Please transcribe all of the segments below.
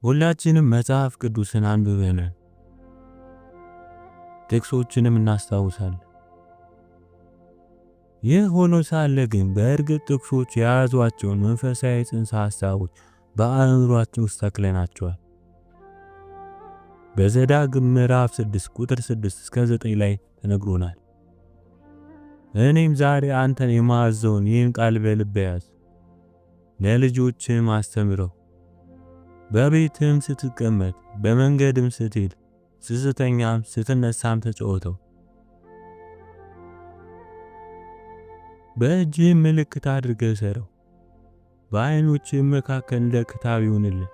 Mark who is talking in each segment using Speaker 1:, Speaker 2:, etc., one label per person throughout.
Speaker 1: ሁላችንም መጽሐፍ ቅዱስን አንብበናል፣ ጥቅሶችንም እናስታውሳለን። ይህ ሆኖ ሳለ ግን በእርግጥ ጥቅሶች የያዟቸውን መንፈሳዊ ጽንሰ ሐሳቦች በአእምሯችን ውስጥ ተክለናቸዋል። በዘዳግም ምዕራፍ 6 ቁጥር 6 እስከ 9 ላይ ተነግሮናል። እኔም ዛሬ አንተን የማዘውን ይህን ቃል በልብህ ያዝ፣ ለልጆችህም አስተምረው፣ በቤትህም ስትቀመጥ፣ በመንገድም ስትሄድ፣ ስትተኛም ስትነሳም ተጫወተው። በእጅህም ምልክት አድርገህ ሰረው፣ በዓይኖችህም መካከል እንደ ክታብ ይሁንልህ።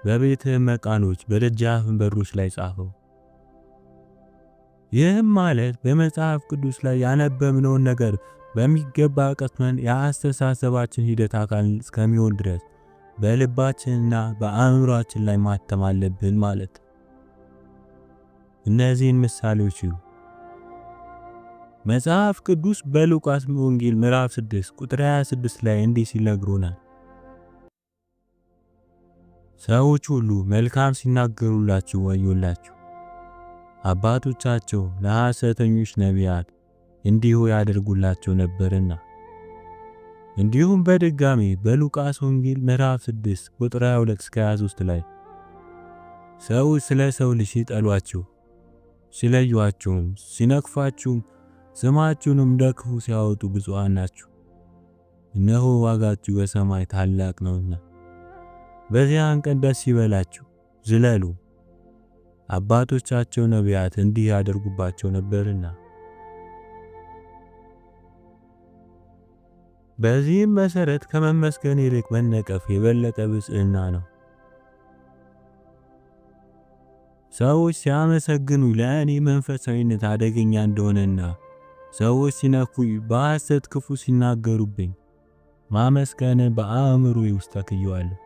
Speaker 1: በቤትህም መቃኖች በደጃፍም በሮች ላይ ጻፈው። ይህም ማለት በመጽሐፍ ቅዱስ ላይ ያነበብነውን ነገር በሚገባ ቀስመን የአስተሳሰባችን ሂደት አካል እስከሚሆን ድረስ በልባችንና በአእምሯችን ላይ ማተም አለብን ማለት። እነዚህን ምሳሌዎች ይሁ መጽሐፍ ቅዱስ በሉቃስ ወንጌል ምዕራፍ 6 ቁጥር 26 ላይ እንዲህ ሲል ነግሮናል። ሰዎች ሁሉ መልካም ሲናገሩላችሁ ወዮላችሁ፣ አባቶቻቸው ለሐሰተኞች ነቢያት እንዲሁ ያደርጉላቸው ነበርና። እንዲሁም በድጋሚ በሉቃስ ወንጌል ምዕራፍ 6 ቁጥር 22 እስከ 23 ላይ ሰዎች ስለ ሰው ልጅ ሲጠሏችሁ፣ ሲለዩአችሁም፣ ሲነቅፏችሁም፣ ስማችሁንም ለክፉ ሲያወጡ ብፁዓን ናችሁ፣ እነሆ ዋጋችሁ በሰማይ ታላቅ ነውና። በዚያን ቀን ደስ ይበላችሁ፣ ዝለሉ፣ አባቶቻቸው ነቢያት እንዲህ ያደርጉባቸው ነበርና። በዚህም መሰረት ከመመስገን ይልቅ መነቀፍ የበለጠ ብጽዕና ነው። ሰዎች ሲያመሰግኑ ለእኔ መንፈሳዊነት አደገኛ እንደሆነና ሰዎች ሲነኩኝ በሐሰት ክፉ ሲናገሩብኝ ማመስገን በአእምሮዬ ውስጥ ተክየዋለሁ።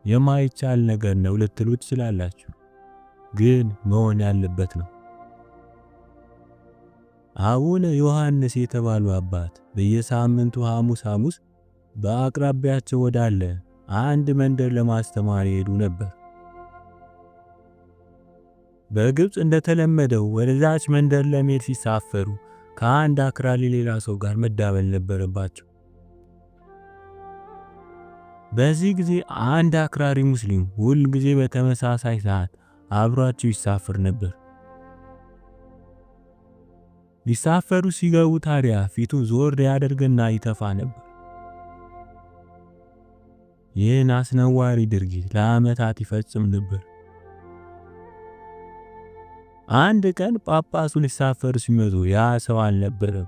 Speaker 1: የማይቻል ነገር ነው ልትሉ ትችላላችሁ፣ ግን መሆን ያለበት ነው። አቡነ ዮሐንስ የተባሉ አባት በየሳምንቱ ሐሙስ በአቅራቢያቸው ወዳለ አንድ መንደር ለማስተማር ይሄዱ ነበር። በግብጽ እንደተለመደው ወደዛች መንደር ለመሄድ ሲሳፈሩ ከአንድ አክራሪ ሌላ ሰው ጋር መዳበል ነበረባቸው። በዚህ ጊዜ አንድ አክራሪ ሙስሊም ሁል ጊዜ በተመሳሳይ ሰዓት አብሯቸው ይሳፈር ነበር። ሊሳፈሩ ሲገቡ ታዲያ ፊቱን ዞር ያደርግና ይተፋ ነበር። ይህን አስነዋሪ ድርጊት ለዓመታት ይፈጽም ነበር። አንድ ቀን ጳጳሱ ሊሳፈሩ ሲመጡ ያ ሰው አልነበረም።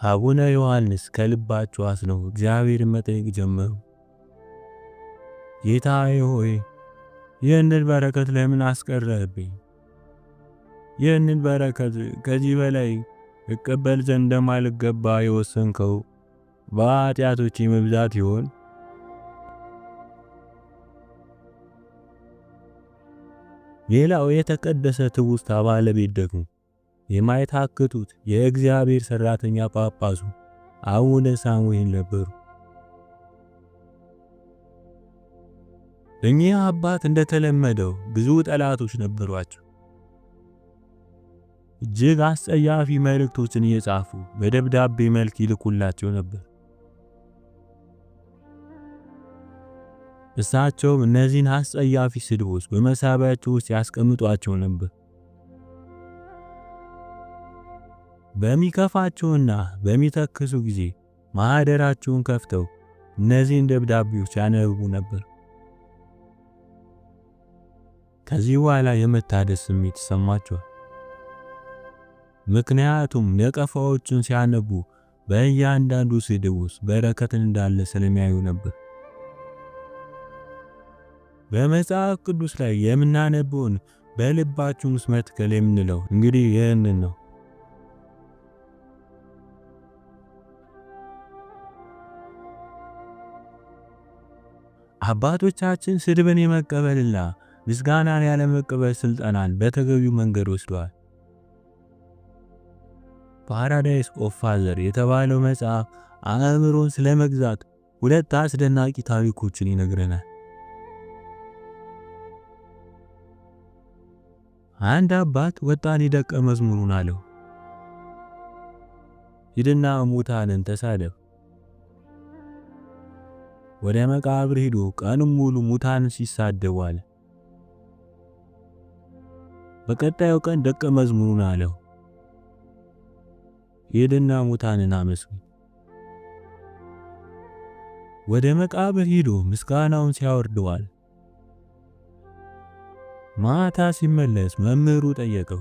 Speaker 1: አቡነ ዮሐንስ ከልባቸው አዝነው እግዚአብሔርን መጠየቅ ጀመሩ። ጌታዬ ሆይ ይህንን በረከት ለምን አስቀረህብኝ? ይህንን በረከት ከዚህ በላይ እቀበል ዘንድ እንደማልገባ የወሰንከው በኃጢአቶቼ መብዛት ይሆን? ሌላው የተቀደሰ ትውስታ ባለቤት ደግሞ የማይታክቱት የእግዚአብሔር ሰራተኛ ጳጳሱ አቡነ ሳሙኤል ነበሩ። እኚህ አባት እንደተለመደው ብዙ ጠላቶች ነበሯቸው። እጅግ አስጸያፊ መልእክቶችን እየጻፉ በደብዳቤ መልክ ይልኩላቸው ነበር። እሳቸውም እነዚህን አስጸያፊ ስድቦች በመሳቢያቸው ውስጥ ያስቀምጧቸው ነበር። በሚከፋቸውና በሚተክሱ ጊዜ ማህደራቸውን ከፍተው እነዚህን ደብዳቤዎች ያነብቡ ነበር። ከዚህ በኋላ የመታደስ ስሜት ይሰማቸዋል። ምክንያቱም ነቀፋዎችን ሲያነቡ በእያንዳንዱ ስድብ ውስጥ በረከትን እንዳለ ስለሚያዩ ነበር። በመጽሐፍ ቅዱስ ላይ የምናነበውን በልባችን ውስጥ መትከል የምንለው እንግዲህ ይህንን ነው። አባቶቻችን ስድብን የመቀበልና ምስጋናን ያለመቀበል ስልጠናን በተገቢው መንገድ ወስደዋል። ፓራዳይስ ኦፍ ፋዘር የተባለው መጽሐፍ አእምሮን ስለመግዛት ሁለት አስደናቂ ታሪኮችን ይነግረናል። አንድ አባት ወጣት ደቀ መዝሙሩን አለው፣ ሂድና ሙታንን ተሳደብ። ወደ መቃብር ሄዶ ቀኑን ሙሉ ሙታንን ሲሳደቡ አለ። በቀጣዩ ቀን ደቀ መዝሙሩን አለው፣ ሂድና ሙታንን አመስግን። ወደ መቃብር ሄዶ ምስጋናውን ሲያወርድ ዋለ። ማታ ሲመለስ መምህሩ ጠየቀው፣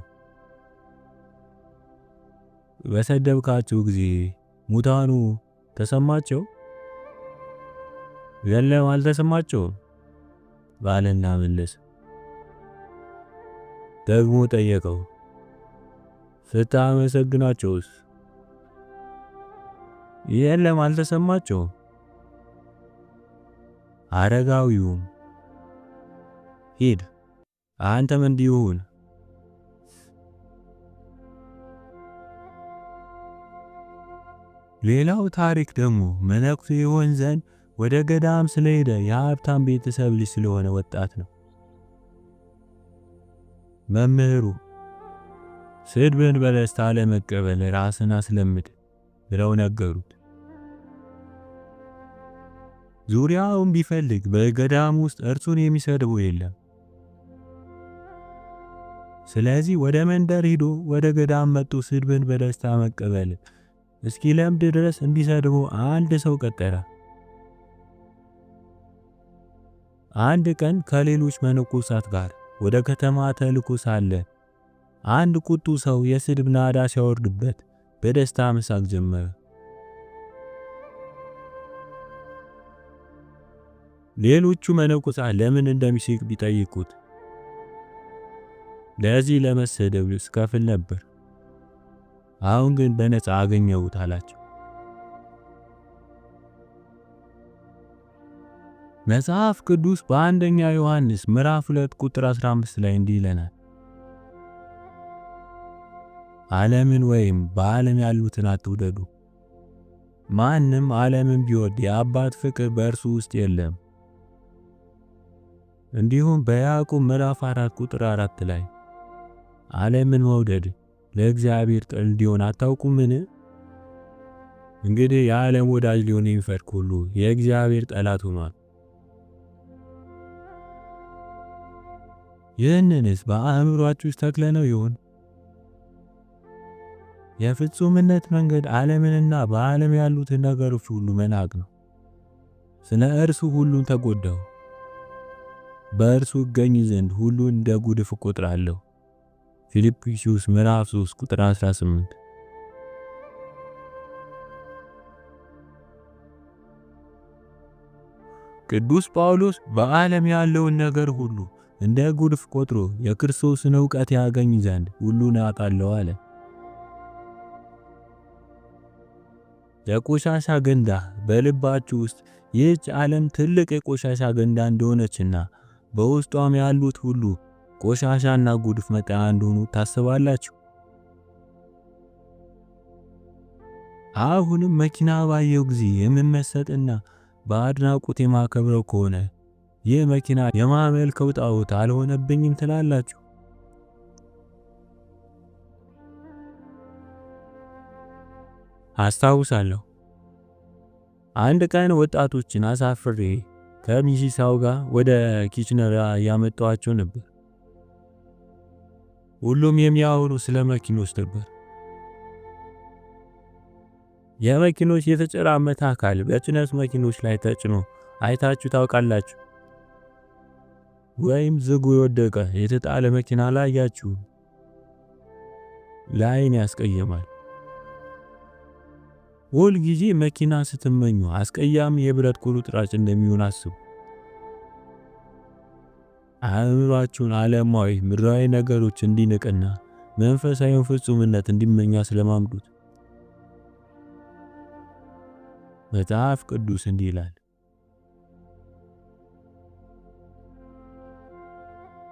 Speaker 1: በሰደብካቸው ጊዜ ሙታኑ ተሰማቸው? የለም አልተሰማቸውም ባለና መለሰ። ደግሞ ጠየቀው፣ ስታመሰግናቸውስ? የለም አልተሰማቸውም። አረጋዊውም ሂድ አንተም እንዲሁን። ሌላው ታሪክ ደግሞ መነኩሴ ይሆን ዘንድ ወደ ገዳም ስለሄደ የሀብታም ቤተሰብ ልጅ ስለሆነ ወጣት ነው። መምህሩ ስድብን በደስታ ለመቀበል ራስን አስለምድ ብለው ነገሩት። ዙሪያውን ቢፈልግ በገዳም ውስጥ እርሱን የሚሰድቡ የለም። ስለዚህ ወደ መንደር ሄዶ ወደ ገዳም መጥቶ ስድብን በደስታ መቀበል እስኪ ለምድ ድረስ እንዲሰድቡ አንድ ሰው ቀጠረ። አንድ ቀን ከሌሎች መነኮሳት ጋር ወደ ከተማ ተልኮ ሳለ አንድ ቁጡ ሰው የስድብ ናዳ ሲያወርድበት በደስታ መሳቅ ጀመረ። ሌሎቹ መነኮሳት ለምን እንደሚስቅ ቢጠይቁት ለዚህ ለመሰደብ ስከፍል ነበር፣ አሁን ግን በነፃ አገኘሁት አላቸው። መጽሐፍ ቅዱስ በአንደኛ ዮሐንስ ምዕራፍ 2 ቁጥር 15 ላይ እንዲህ ይለናል፣ ዓለምን ወይም በዓለም ያሉትን አትውደዱ። ማንም ዓለምን ቢወድ የአባት ፍቅር በእርሱ ውስጥ የለም። እንዲሁም በያዕቆብ ምዕራፍ 4 ቁጥር 4 ላይ ዓለምን መውደድ ለእግዚአብሔር ጥል እንዲሆን አታውቁምን? እንግዲህ የዓለም ወዳጅ ሊሆን የሚፈቅድ ሁሉ የእግዚአብሔር ጠላት ሆኗል። ይህንንስ በአእምሯችሁ ውስጥ ተክለነው ይሆን? የፍጹምነት መንገድ ዓለምንና በዓለም ያሉትን ነገሮች ሁሉ መናቅ ነው። ስለ እርሱ ሁሉን ተጎዳው፣ በእርሱ እገኝ ዘንድ ሁሉን እንደ ጉድፍ እቆጥራለሁ። ፊልጵስዩስ ምዕራፍ 3 ቁጥር 18። ቅዱስ ጳውሎስ በዓለም ያለውን ነገር ሁሉ እንደ ጉድፍ ቆጥሮ የክርስቶስን ዕውቀት ያገኝ ዘንድ ሁሉን አጣለው አለ። የቆሻሻ ገንዳ በልባችሁ ውስጥ ይህች ዓለም ትልቅ የቆሻሻ ገንዳ እንደሆነችና በውስጧም ያሉት ሁሉ ቆሻሻና ጉድፍ መጣያ እንደሆኑ ታስባላችሁ። አሁንም መኪና ባየው ጊዜ የምመሰጥና በአድናቆት የማከብረው ከሆነ ይህ መኪና የማመልከው ጣዖት አልሆነብኝም ትላላችሁ? አስታውሳለሁ አንድ ቀን ወጣቶችን አሳፍሬ ከሚሲሳው ጋር ወደ ኪችነር ያመጣዋቸው ነበር። ሁሉም የሚያወሩ ስለ መኪኖች ነበር። የመኪኖች የተጨራመተ አካል በጭነት መኪኖች ላይ ተጭኖ አይታችሁ ታውቃላችሁ? ወይም ዝጉ የወደቀ የተጣለ መኪና ላይ ያያችሁ? ለዓይን ያስቀይማል። ሁል ጊዜ መኪና ስትመኙ አስቀያሚ የብረት ቁርጥራጭ እንደሚሆን አስቡ። አእምሯችሁን ዓለማዊ ምድራዊ ነገሮች እንዲንቅና መንፈሳዊ ፍጹምነት እንዲመኛ ስለማምዱት። መጽሐፍ ቅዱስ እንዲህ ይላል፣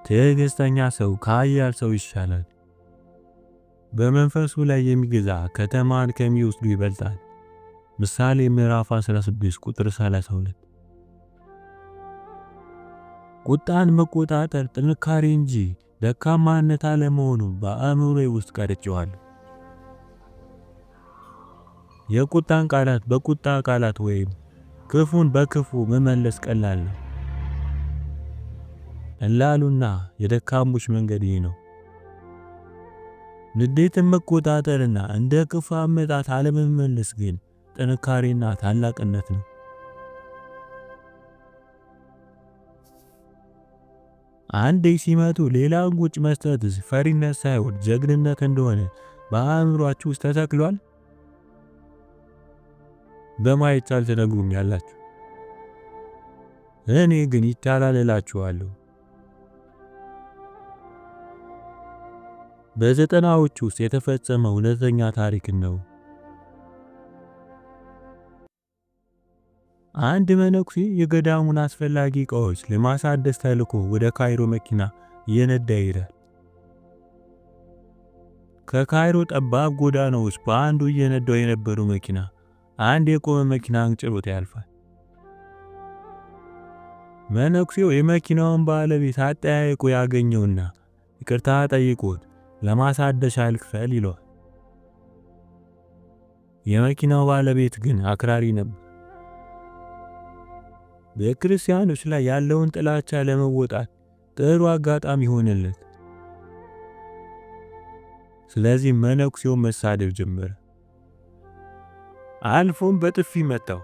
Speaker 1: ትዕግስተኛ ሰው ከኃያል ሰው ይሻላል። በመንፈሱ ላይ የሚገዛ ከተማን ከሚወስዱ ይበልጣል። ምሳሌ ምዕራፍ 16 ቁጥር 32። ቁጣን መቆጣጠር ጥንካሬ እንጂ ደካማነት አለመሆኑን በአእምሮዬ ውስጥ ቀርጬዋለሁ። የቁጣን ቃላት በቁጣ ቃላት ወይም ክፉን በክፉ መመለስ ቀላል ነው። ቀላሉና የደካሞች መንገድ ይህ ነው። ንዴትን መቆጣጠርና እንደ ክፉ አመጣጥ አለመመለስ ግን ጥንካሬና ታላቅነት ነው። አንዴ ሲመቱ ሌላውን ቁጭ መስጠትስ ፈሪነት ሳይሆን ጀግንነት እንደሆነ በአእምሯችሁ ውስጥ ተተክሏል? በማይቻል ትነግሩኛላችሁ። እኔ ግን ይቻላል እላችኋለሁ። በዘጠናዎቹ ውስጥ የተፈጸመ እውነተኛ ታሪክ ነው። አንድ መነኩሴ የገዳሙን አስፈላጊ ዕቃዎች ለማሳደስ ተልኮ ወደ ካይሮ መኪና እየነዳ ይሄዳል። ከካይሮ ጠባብ ጎዳናዎች በአንዱ እየነዳው የነበረው መኪና አንድ የቆመ መኪናን ጭኖት ያልፋል። መነኩሴው የመኪናውን ባለቤት አጠያይቆ ያገኘውና ይቅርታ ጠይቆት ለማሳደሻ ልክፈል ይለዋል። የመኪናው ባለቤት ግን አክራሪ ነበር። በክርስቲያኖች ላይ ያለውን ጥላቻ ለመወጣት ጥሩ አጋጣሚ ሆነለት። ስለዚህ መነኩሴው መሳደብ ጀመረ። አልፎም በጥፊ መታው።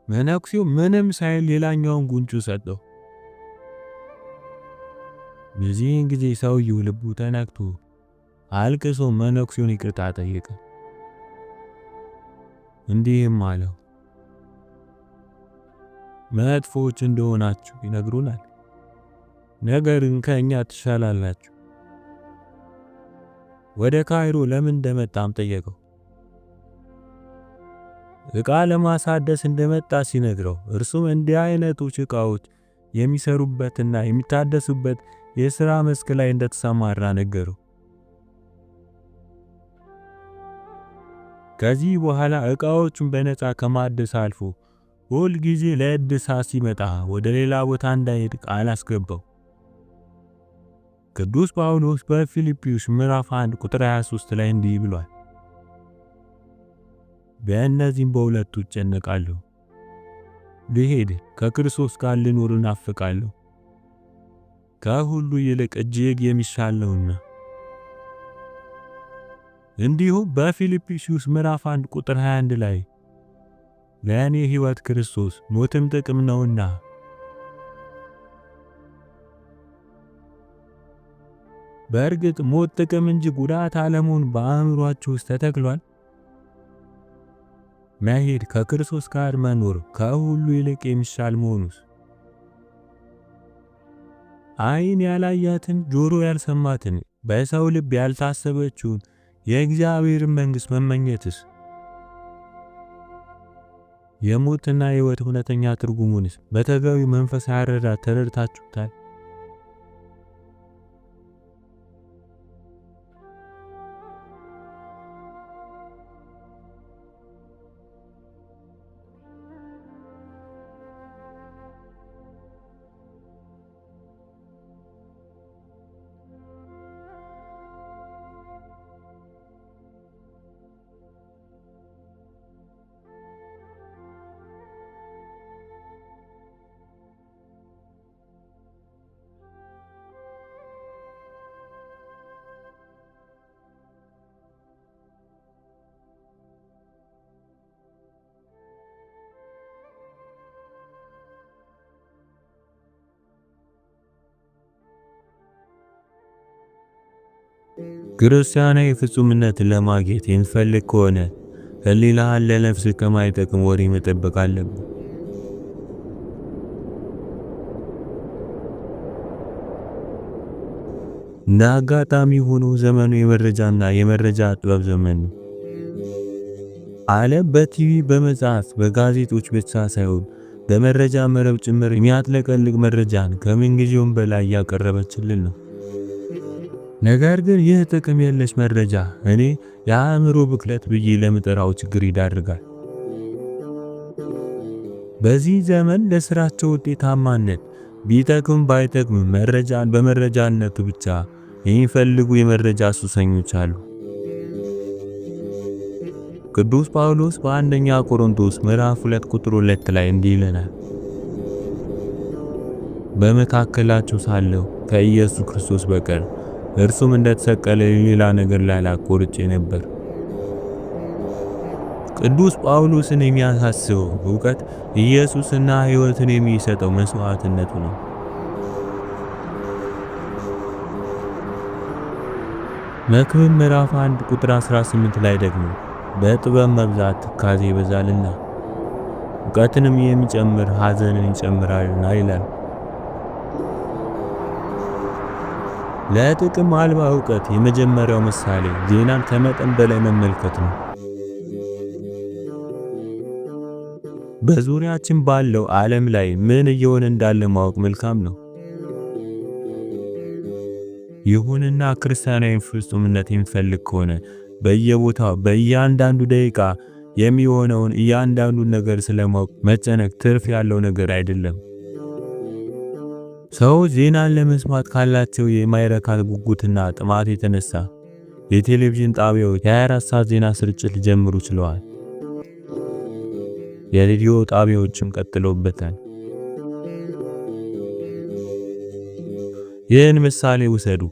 Speaker 1: መነኩሴው ምንም ሳይል ሌላኛውን ጉንጩ ሰጠው። በዚህን ጊዜ ሰውየው ልቡ ተነክቶ አልቅሶ መነኩሴውን ይቅርታ ጠየቀ። እንዲህም አለው፣ መጥፎች እንደሆናችሁ ይነግሩናል፣ ነገር ግን ከእኛ ትሻላላችሁ። ወደ ካይሮ ለምን እንደመጣም ጠየቀው። ዕቃ ለማሳደስ እንደመጣ ሲነግረው እርሱም እንዲህ አይነቶች ዕቃዎች የሚሰሩበትና የሚታደሱበት የሥራ መስክ ላይ እንደተሰማራ ነገረው። ከዚህ በኋላ ዕቃዎቹን በነፃ ከማደስ አልፎ ሁል ጊዜ ለእድሳት ሲመጣ ወደ ሌላ ቦታ እንዳይሄድ ቃል አስገባው። ቅዱስ ጳውሎስ በፊልጵስዩስ ምዕራፍ 1 ቁጥር 23 ላይ እንዲህ ብሏል፣ በእነዚህም በሁለቱ እጨነቃለሁ፣ ልሄድ ከክርስቶስ ጋር ልኖር እናፍቃለሁ፣ ከሁሉ ይልቅ እጅግ የሚሻል ነውና። እንዲሁም በፊልጵስዩስ ምዕራፍ 1 ቁጥር 21 ላይ ለእኔ ሕይወት ክርስቶስ ሞትም ጥቅም ነውና። በእርግጥ ሞት ጥቅም እንጂ ጉዳት አለመሆኑ በአእምሯችሁ ውስጥ ተተክሏል? መሄድ ከክርስቶስ ጋር መኖር ከሁሉ ይልቅ የሚሻል መሆኑስ? ዓይን ያላያትን ጆሮ ያልሰማትን በሰው ልብ ያልታሰበችውን የእግዚአብሔርን መንግሥት መመኘትስ? የሞትና የሕይወት እውነተኛ ትርጉሙንስ በተገቢው መንፈሳዊ አረዳድ ተረድታችሁታል? ክርስቲያናዊ ፍጹምነትን ለማግኘት የምትፈልግ ከሆነ ሕሊናህን ለነፍስ ከማይጠቅም ወሬ መጠበቅ አለብህ። እንደ አጋጣሚ ሆኖ ዘመኑ የመረጃና የመረጃ ጥበብ ዘመን ነው። ዓለም በቲቪ፣ በመጽሐፍ፣ በጋዜጦች ብቻ ሳይሆን በመረጃ መረብ ጭምር የሚያጥለቀልቅ መረጃን ከምንጊዜውም በላይ እያቀረበችልን ነው። ነገር ግን ይህ ጥቅም የለሽ መረጃ እኔ የአእምሮ ብክለት ብዬ ለምጠራው ችግር ይዳርጋል። በዚህ ዘመን ለስራቸው ውጤታማነት ቢጠቅም ባይጠቅም መረጃን በመረጃነቱ ብቻ የሚፈልጉ የመረጃ ሱሰኞች አሉ። ቅዱስ ጳውሎስ በአንደኛ ቆሮንቶስ ምዕራፍ 2 ቁጥር 2 ላይ እንዲህ ይለናል፣ በመካከላችሁ ሳለሁ ከኢየሱስ ክርስቶስ በቀር እርሱም እንደተሰቀለ ሌላ ነገር ላላቆርጬ ነበር። ቅዱስ ጳውሎስን የሚያሳስበው ዕውቀት ኢየሱስና ሕይወትን የሚሰጠው መስዋዕትነቱ ነው። መክብብ ምዕራፍ 1 ቁጥር 18 ላይ ደግሞ በጥበብ መብዛት ትካዜ ይበዛልና ዕውቀትንም የሚጨምር ሐዘንን ይጨምራልና ይላል። ለጥቅም አልባ ዕውቀት የመጀመሪያው ምሳሌ ዜናን ከመጠን በላይ መመልከት ነው። በዙሪያችን ባለው ዓለም ላይ ምን እየሆነ እንዳለ ማወቅ መልካም ነው። ይሁንና ክርስቲያናዊ ፍጹምነት የሚፈልግ ከሆነ በየቦታው በእያንዳንዱ ደቂቃ የሚሆነውን እያንዳንዱን ነገር ስለማወቅ መጨነቅ ትርፍ ያለው ነገር አይደለም። ሰዎች ዜናን ለመስማት ካላቸው የማይረካ ጉጉትና ጥማት የተነሳ የቴሌቪዥን ጣቢያዎች የ24 ሰዓት ዜና ስርጭት ሊጀምሩ ችለዋል። የሬዲዮ ጣቢያዎችም ቀጥለውበታል። ይህን ምሳሌ ውሰዱ።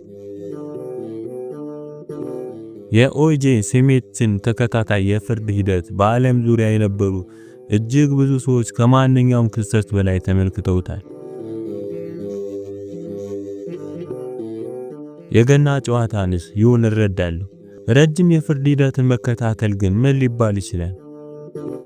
Speaker 1: የኦጄ ሲምፕሰን ተከታታይ የፍርድ ሂደት በዓለም ዙሪያ የነበሩ እጅግ ብዙ ሰዎች ከማንኛውም ክስተት በላይ ተመልክተውታል። የገና ጨዋታንስ ይሁን እረዳለሁ። ረጅም የፍርድ ሂደትን መከታተል ግን ምን ሊባል ይችላል?